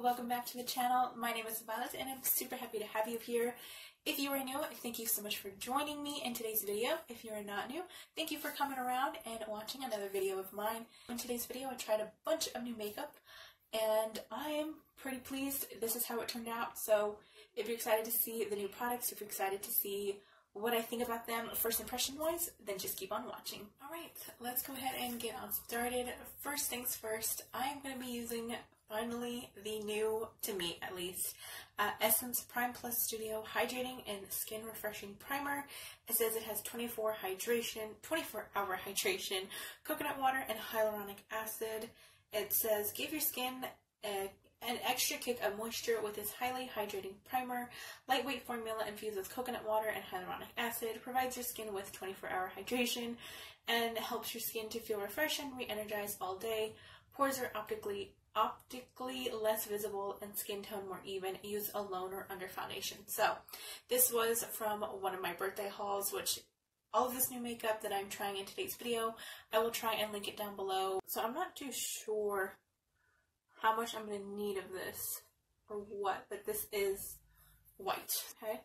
welcome back to the channel. My name is Violet and I'm super happy to have you here. If you are new, thank you so much for joining me in today's video. If you are not new, thank you for coming around and watching another video of mine. In today's video, I tried a bunch of new makeup and I am pretty pleased. This is how it turned out. So if you're excited to see the new products, if you're excited to see what I think about them first impression wise, then just keep on watching. Alright, let's go ahead and get on started. First things first, I am going to be using finally the new, to me at least, Essence Prime Plus Studio Hydrating and Skin Refreshing Primer. It says it has 24-hour hydration, coconut water, and hyaluronic acid. It says give your skin an extra kick of moisture with this highly hydrating primer. Lightweight formula infused with coconut water and hyaluronic acid provides your skin with 24-hour hydration and helps your skin to feel refreshed and re-energized all day. Pores are optically less visible and skin tone more even. Use alone or under foundation. So this was from one of my birthday hauls, which all of this new makeup that I'm trying in today's video, I will try and link it down below. So I'm not too sure how much I'm going to need of this or what, but this is white, okay?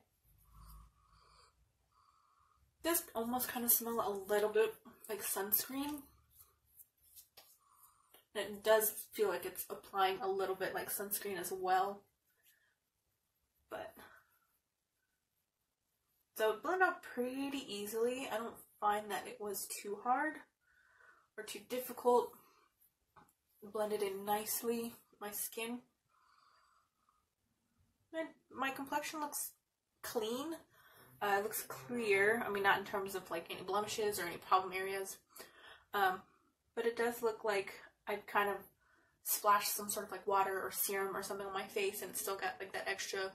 This almost kind of smells a little bit like sunscreen. And it does feel like it's applying a little bit like sunscreen as well. But so it blended out pretty easily. I don't find that it was too hard or too difficult. Blended in nicely my skin. And my complexion looks clean. It looks clear. I mean, not in terms of like any blemishes or any problem areas. But it does look like I've kind of splashed some sort of like water or serum or something on my face, and it's still got like that extra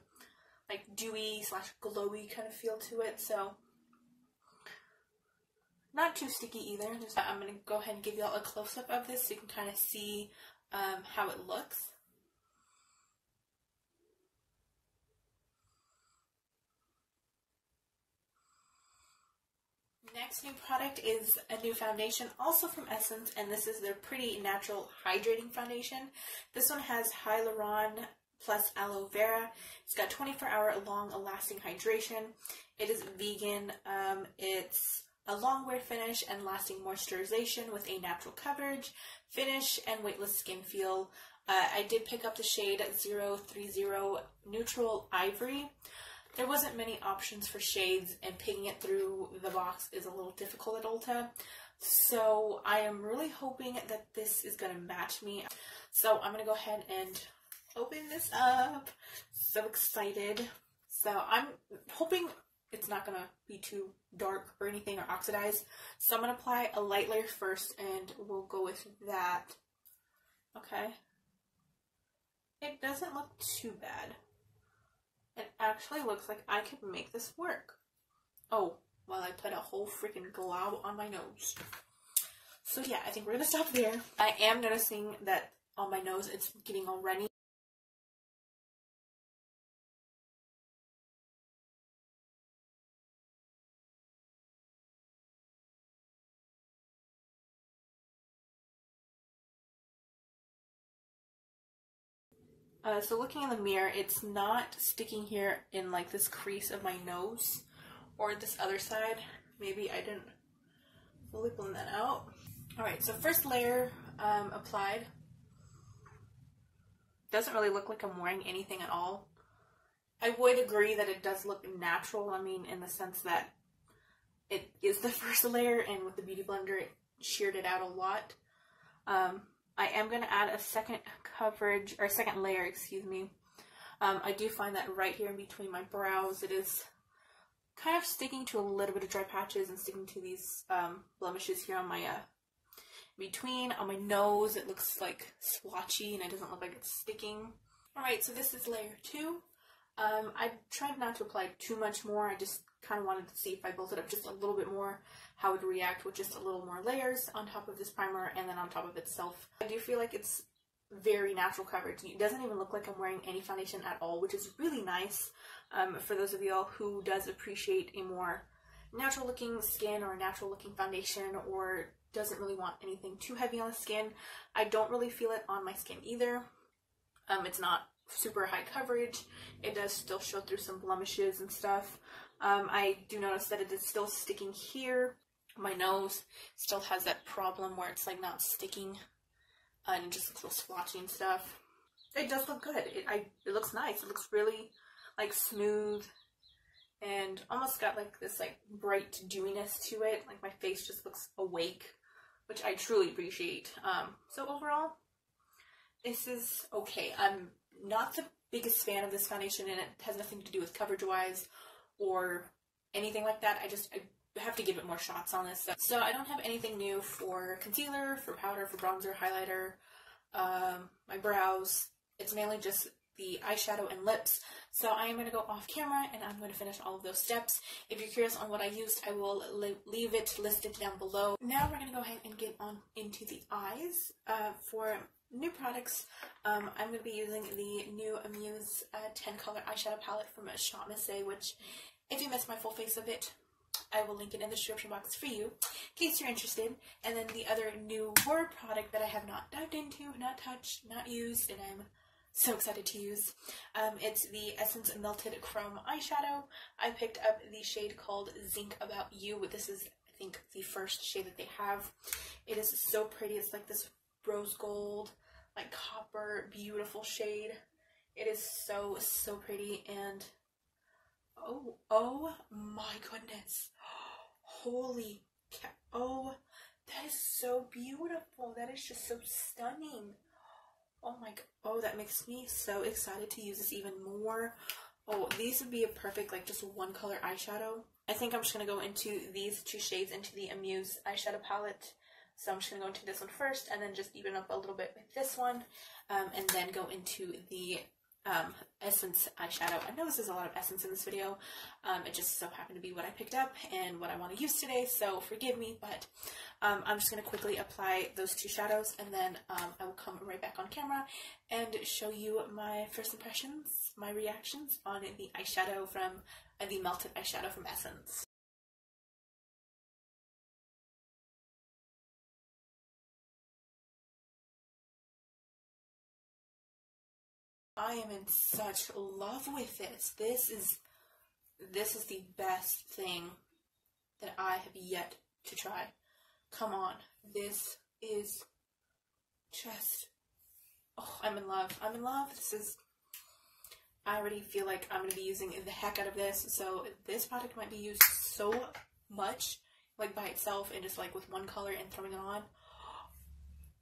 like dewy / glowy kind of feel to it. So not too sticky either. I'm going to go ahead and give y'all a close-up of this so you can kind of see how it looks. Next new product is a new foundation, also from Essence, and this is their Pretty Natural Hydrating Foundation. This one has Hyaluron plus aloe vera. It's got 24-hour long-lasting hydration. It is vegan. It's a long wear finish and lasting moisturization with a natural coverage, finish, and weightless skin feel. I did pick up the shade 030 Neutral Ivory. There wasn't many options for shades, and picking it through the box is a little difficult at Ulta. So I am really hoping that this is going to match me. So I'm going to go ahead and open this up. So excited. So I'm hoping it's not going to be too dark or anything or oxidized. So I'm going to apply a light layer first and we'll go with that. Okay. It doesn't look too bad. It actually looks like I could make this work. Oh, well, I put a whole freaking glob on my nose. So yeah, I think we're going to stop there. I am noticing that on my nose it's getting all runny. So looking in the mirror, it's not sticking here in like this crease of my nose or this other side. Maybe I didn't fully blend that out. Alright, so first layer applied. Doesn't really look like I'm wearing anything at all. I would agree that it does look natural. I mean, in the sense that it is the first layer, and with the Beauty Blender it sheared it out a lot. I am going to add a second layer, excuse me. I do find that right here in between my brows, it is kind of sticking to a little bit of dry patches and sticking to these blemishes here on my on my nose. It looks like splotchy and it doesn't look like it's sticking. Alright, so this is layer 2. I tried not to apply too much more. I just kind of wanted to see if I built it up just a little bit more, how it would react with just a little more layers on top of this primer and then on top of itself. I do feel like it's very natural coverage. It doesn't even look like I'm wearing any foundation at all, which is really nice for those of y'all who does appreciate a more natural looking skin or a natural looking foundation, or doesn't really want anything too heavy on the skin. I don't really feel it on my skin either. It's not super high coverage. It does still show through some blemishes and stuff. I do notice that it is still sticking here. My nose still has that problem where it's like not sticking and just a little splotchy and stuff. It does look good. It looks nice. It looks really like smooth and almost got like this like bright dewiness to it. Like my face just looks awake, which I truly appreciate. So overall, this is okay. I'm not the biggest fan of this foundation, and it has nothing to do with coverage wise or anything like that. I have to give it more shots on this. So I don't have anything new for concealer, for powder, for bronzer, highlighter, my brows. It's mainly just the eyeshadow and lips. So I am going to go off camera and I'm going to finish all of those steps. If you're curious on what I used, I will leave it listed down below. Now we're going to go ahead and get on into the eyes. For new products, I'm going to be using the new Amuse 10 color eyeshadow palette from Shop Miss A, which if you missed my full face of it, I will link it in the description box for you, in case you're interested. And then the other newer product that I have not dived into, not touched, not used, and I'm so excited to use, it's the Essence Melted Chrome Eyeshadow. I picked up the shade called Zinc About You. This is, I think, the first shade that they have. It is so pretty. It's like this rose gold, like copper, beautiful shade. It is so, so pretty, and oh my goodness. Holy cow. Oh, that is so beautiful. That is just so stunning. Oh my god. Oh, that makes me so excited to use this even more. Oh, these would be a perfect, like, just one color eyeshadow. I think I'm just going to go into these two shades into the Amuse eyeshadow palette. So I'm just going to go into this one first, and then just even up a little bit with this one, and then go into the Essence eyeshadow. I know this is a lot of Essence in this video. It just so happened to be what I picked up and what I want to use today, so forgive me, but I'm just going to quickly apply those two shadows, and then I will come right back on camera and show you my first impressions, my reactions on the eyeshadow from the Melted eyeshadow from Essence. I am in such love with this. This is the best thing that I have yet to try. Come on. This is just, oh, I'm in love. I'm in love. I already feel like I'm going to be using the heck out of this. So this product might be used so much, like by itself and just like with one color and throwing it on.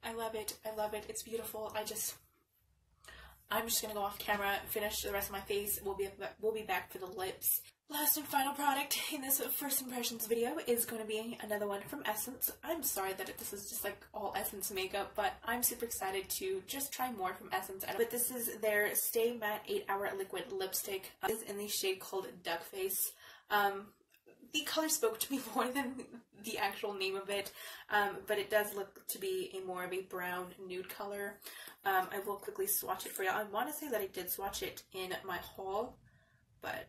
I love it. I love it. It's beautiful. I'm just gonna go off camera, finish the rest of my face. We'll be back for the lips. Last and final product in this first impressions video is going to be another one from Essence. I'm sorry that this is just like all Essence makeup, but I'm super excited to just try more from Essence. But this is their Stay Matte 8-Hour Liquid Lipstick. It's in the shade called Duck Face. The color spoke to me more than the actual name of it, but it does look to be more of a brown nude color. I will quickly swatch it for y'all. I want to say that I did swatch it in my haul, but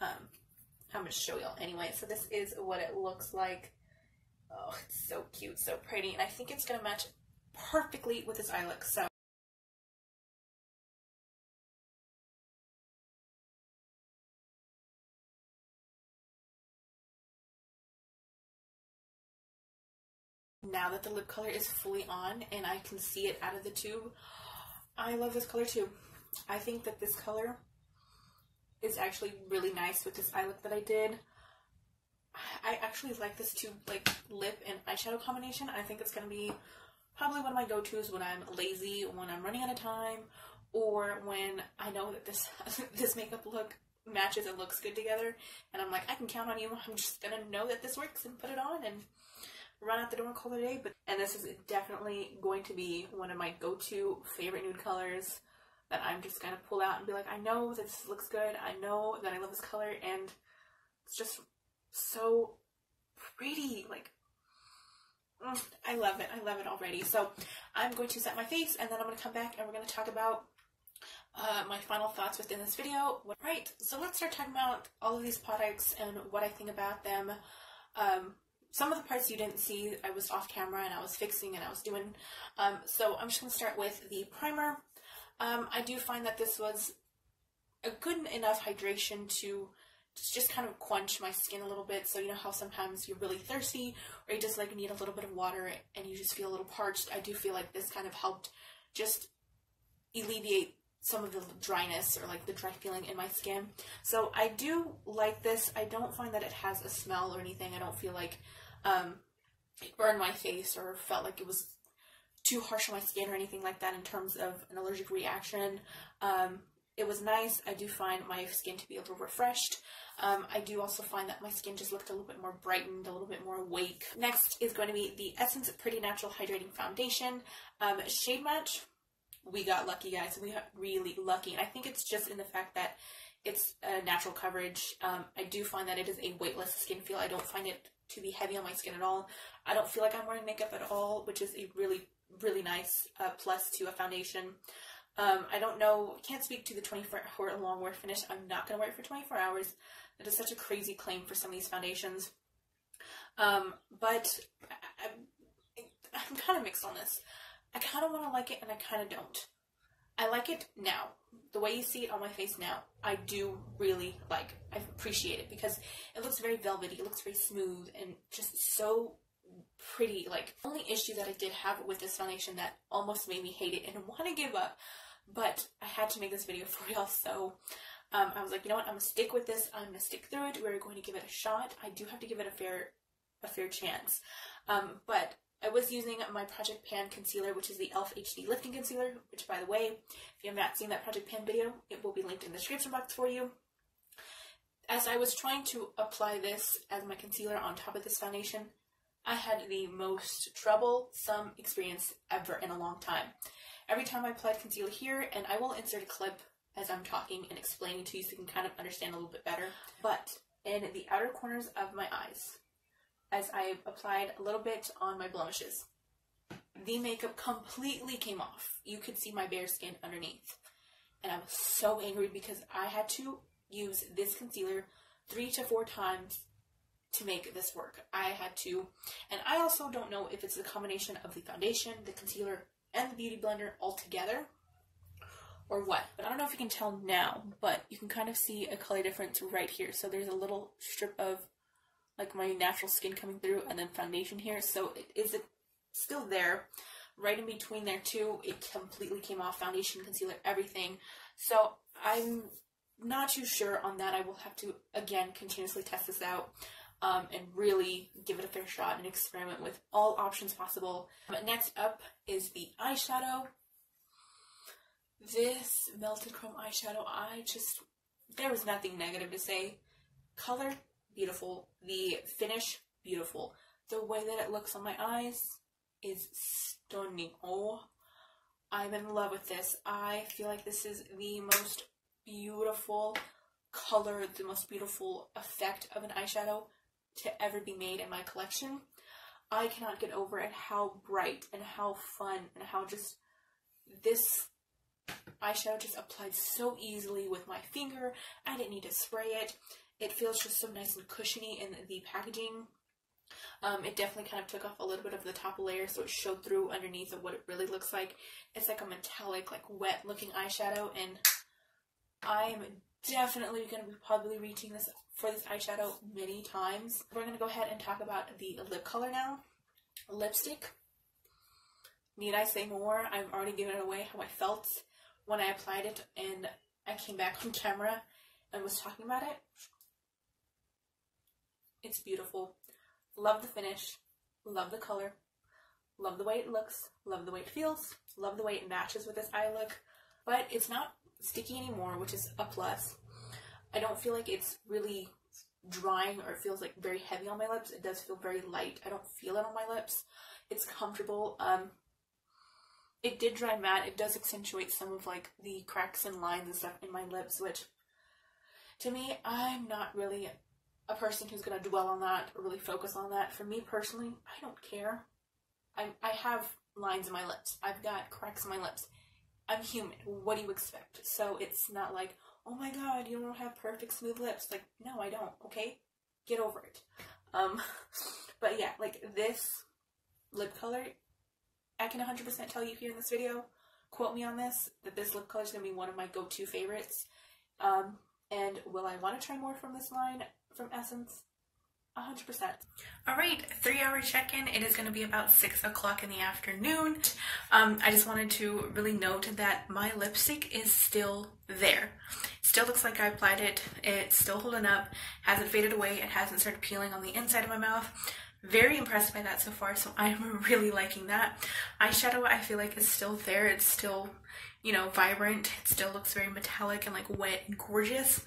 I'm going to show y'all anyway. So this is what it looks like. Oh, it's so cute, so pretty, and I think it's going to match perfectly with this eye look. So now that the lip color is fully on and I can see it out of the tube, I love this color too. I think that this color is actually really nice with this eye look that I did. I actually like this tube, like lip and eyeshadow combination. I think it's going to be probably one of my go-tos when I'm lazy, when I'm running out of time, or when I know that this makeup look matches and looks good together, and I'm like, I can count on you. I'm just going to know that this works and put it on and run out the door and call it a day. And this is definitely going to be one of my go-to favorite nude colors that I'm just going to pull out and be like, I know this looks good. I know that I love this color, and it's just so pretty. Like, I love it. I love it already. So I'm going to set my face, and then I'm going to come back and we're going to talk about my final thoughts within this video. Right, so let's start talking about all of these products and what I think about them. Some of the parts you didn't see, I was off camera and I was fixing and I was doing. So I'm just going to start with the primer. I do find that this was a good enough hydration to just kind of quench my skin a little bit. So you know how sometimes you're really thirsty or you just like need a little bit of water and you just feel a little parched. I do feel like this kind of helped just alleviate some of the dryness or like the dry feeling in my skin. So I do like this. I don't find that it has a smell or anything. I don't feel like it burned my face or felt like it was too harsh on my skin or anything like that in terms of an allergic reaction. It was nice. I do find my skin to be a little refreshed. I do also find that my skin just looked a little bit more brightened, a little bit more awake. Next is going to be the Essence Pretty Natural Hydrating Foundation. Shade match. We got lucky, guys. We got really lucky. And I think it's just in the fact that it's a natural coverage. I do find that it is a weightless skin feel. I don't find it to be heavy on my skin at all. I don't feel like I'm wearing makeup at all, which is a really, really nice plus to a foundation. I don't know, can't speak to the 24-hour long wear finish. I'm not going to wear it for 24 hours. That is such a crazy claim for some of these foundations. But I'm kind of mixed on this. I kind of want to like it and I kind of don't. I like it now. The way you see it on my face now, I do really like. I appreciate it because it looks very velvety. It looks very smooth and just so pretty. Like, the only issue that I did have with this foundation that almost made me hate it and want to give up, but I had to make this video for y'all, so I was like, you know what, I'm going to stick with this. I'm going to stick through it. We're going to give it a shot. I do have to give it a fair chance. But I was using my Project Pan concealer, which is the e.l.f. HD Lifting Concealer, which, by the way, if you have not seen that Project Pan video, it will be linked in the description box for you. As I was trying to apply this as my concealer on top of this foundation, I had the most troublesome experience ever in a long time. Every time I applied concealer here, and I will insert a clip as I'm talking and explaining to you so you can kind of understand a little bit better, but in the outer corners of my eyes, as I applied a little bit on my blemishes, the makeup completely came off. You could see my bare skin underneath. And I was so angry because I had to use this concealer 3 to 4 times to make this work. I had to, and I also don't know if it's the combination of the foundation, the concealer, and the beauty blender all together, or what. But I don't know if you can tell now, but you can kind of see a color difference right here. So there's a little strip of like my natural skin coming through and then foundation here. So is it still there? Right in between there too, it completely came off, foundation, concealer, everything. So I'm not too sure on that. I will have to, again, continuously test this out and really give it a fair shot and experiment with all options possible. But next up is the eyeshadow. This Melted Chrome eyeshadow, there was nothing negative to say. Color, beautiful. The finish, beautiful. The way that it looks on my eyes is stunning. Oh, I'm in love with this. I feel like this is the most beautiful color, the most beautiful effect of an eyeshadow to ever be made in my collection. I cannot get over it how bright and how fun and how just this eyeshadow just applied so easily with my finger. I didn't need to spray it. It feels just so nice and cushiony in the packaging. It definitely kind of took off a little bit of the top layer, so it showed through underneath of what it really looks like. It's like a metallic, like wet looking eyeshadow, and I'm definitely going to be probably reaching this for this eyeshadow many times. We're going to go ahead and talk about the lip color now. Lipstick. Need I say more? I've already given it away how I felt when I applied it, and I came back on camera and was talking about it. It's beautiful. Love the finish. Love the color. Love the way it looks. Love the way it feels. Love the way it matches with this eye look. But it's not sticky anymore, which is a plus. I don't feel like it's really drying or it feels like very heavy on my lips. It does feel very light. I don't feel it on my lips. It's comfortable. It did dry matte. It does accentuate some of like the cracks and lines and stuff in my lips, which to me, I'm not really a person who's going to dwell on that or really focus on that. For me personally, I don't care. I have lines in my lips. I've got cracks in my lips. I'm human. What do you expect? So it's not like, oh my god, you don't have perfect smooth lips. Like, no, I don't, okay? Get over it. But yeah, like this lip color, I can 100% tell you here in this video, quote me on this, that this lip color is going to be one of my go-to favorites. And will I want to try more from this line from Essence? 100%. Alright, 3-hour check-in. It is going to be about 6 o'clock in the afternoon. I just wanted to really note that my lipstick is still there. Still looks like I applied it. It's still holding up. Hasn't faded away. It hasn't started peeling on the inside of my mouth. Very impressed by that so far, so I'm really liking that. Eyeshadow, I feel like, is still there. It's still, you know, vibrant. It still looks very metallic and like wet and gorgeous.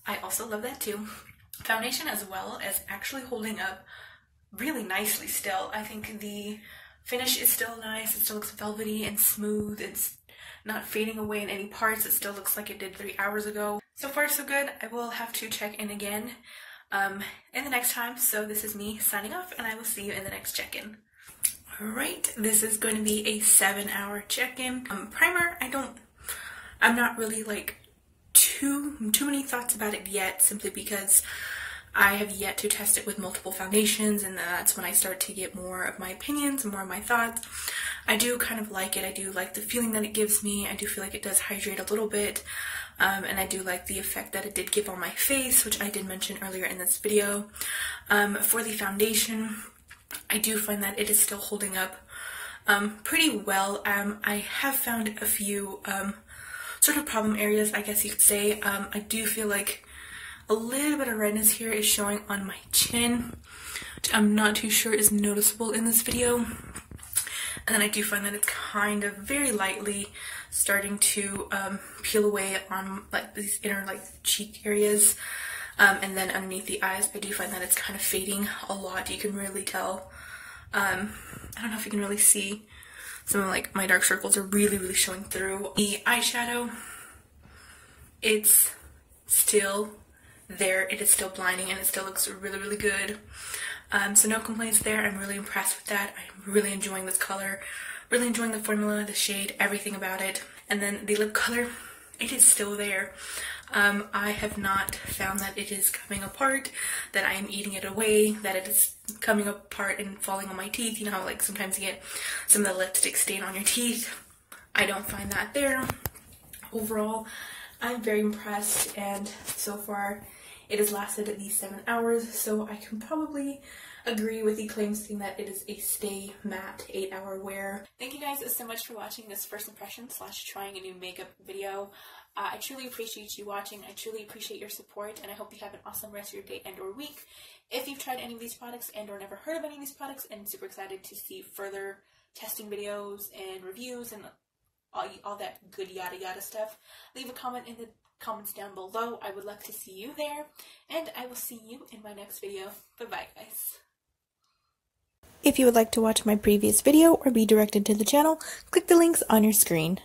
I also love that too. Foundation as well is actually holding up really nicely still. I think the finish is still nice. It still looks velvety and smooth. It's not fading away in any parts. It still looks like it did 3 hours ago. So far so good. I will have to check in again in the next time. So this is me signing off, and I will see you in the next check-in. Alright, this is going to be a 7-hour check-in. Primer, I'm not really like too many thoughts about it yet, simply because I have yet to test it with multiple foundations, and that's when I start to get more of my opinions and more of my thoughts. I do kind of like it. I do like the feeling that it gives me. I do feel like it does hydrate a little bit, and I do like the effect that it did give on my face, which I did mention earlier in this video. For the foundation, I do find that it is still holding up pretty well. I have found a few sort of problem areas, I guess you could say. I do feel like a little bit of redness here is showing on my chin, which I'm not too sure is noticeable in this video. And then I do find that it's kind of very lightly starting to peel away on like these inner like cheek areas. And then underneath the eyes, I do find that it's kind of fading a lot. You can really tell. I don't know if you can really see. Some of like my dark circles are really showing through. The eyeshadow, it's still there. It is still blinding, and it still looks really good. So no complaints there. I'm really impressed with that. I'm really enjoying this color, really enjoying the formula, the shade, everything about it. And then the lip color, it is still there. I have not found that it is coming apart, that I am eating it away, that it is coming apart and falling on my teeth. You know how like sometimes you get some of the lipstick stain on your teeth? I don't find that there. Overall, I'm very impressed, and so far it has lasted at least 7 hours, so I can probably agree with the claims saying that it is a stay matte 8-hour wear. Thank you guys so much for watching this first impression / trying a new makeup video. I truly appreciate you watching. I truly appreciate your support, and I hope you have an awesome rest of your day and or week. If you've tried any of these products and or never heard of any of these products and super excited to see further testing videos and reviews and all that good yada stuff, leave a comment in the comments down below. I would love to see you there, and I will see you in my next video. Bye-bye, guys. If you would like to watch my previous video or be directed to the channel, click the links on your screen.